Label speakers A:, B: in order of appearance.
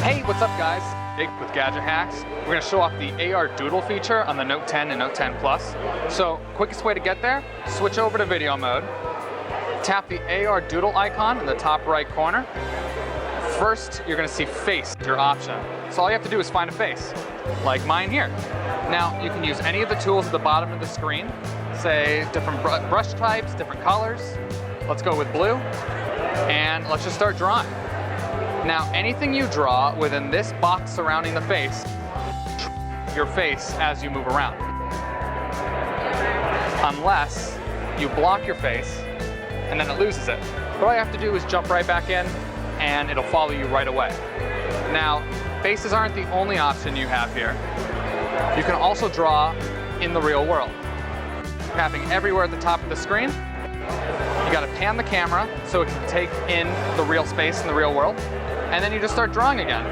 A: Hey, what's up guys? Jake with Gadget Hacks. We're going to show off the AR Doodle feature on the Note 10 and Note 10 Plus. So, quickest way to get there, switch over to video mode, tap the AR Doodle icon in the top right corner. First, you're going to see face, your option. So all you have to do is find a face, like mine here. Now, you can use any of the tools at the bottom of the screen, say different brush types, different colors. Let's go with blue, and let's just start drawing. Now, anything you draw within this box surrounding the face, your face as you move around. Unless you block your face, and then it loses it. But all you have to do is jump right back in, and it'll follow you right away. Now, faces aren't the only option you have here. You can also draw in the real world. Tapping everywhere at the top of the screen, you gotta pan the camera so it can take in the real space in the real world, and then you just start drawing again.